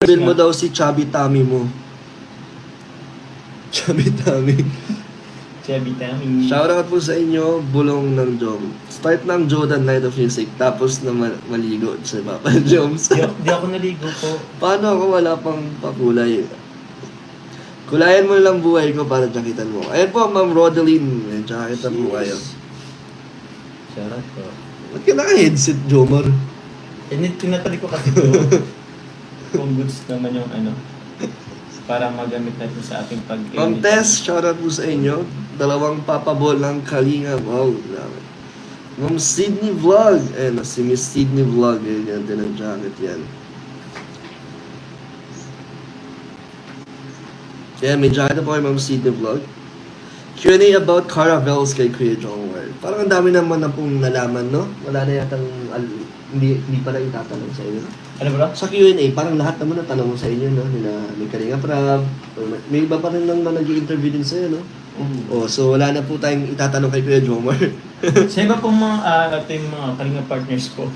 Sabihin mo daw si Chubby Tummy mo. Chubby Tummy. Chubby Tummy. Shoutout po sa inyo, Bulong ng Jom. Start ng Jordan Night of Music, tapos na maligo sa Papa Joms. Di ako naligo po. Paano ako wala pang pakulay? Kulayan mo lang buhay ko para jakitan mo. Ayan po, Ma'am Rodeline. Ayan, jakitan po kayo. Shoutout po. Ba't ka naka-headset, Jomar? Tinatali ko kasi ito. Kung goods naman yung ano. Para magamit natin sa ating pag-edit. Ma'am Tess, shoutout po sa inyo. 2 papabol ng Kalinga. Wow, grabe. Ma'am Sydney Vlog. Ayan, si Miss Sydney Vlog. Ayan, yan din ang jacket yan. Ayan, may jacket na po kay Ma'am Sydney Vlog. Q&A about caravels kay Kuya Jomar. Parang ang dami naman na pong nalaman, no? Wala na yatang, hindi pala itatanong sa inyo. Ano bro? Sa Q&A, parang lahat naman na tanong sa inyo, no? May Kalinga Prab, may iba pa rin nang nag-i-interview din sa'yo, no? Oh, so wala na po tayong itatanong kay Kuya Jomar. Sa iba pong mga, ito yung mga Kalinga partners ko.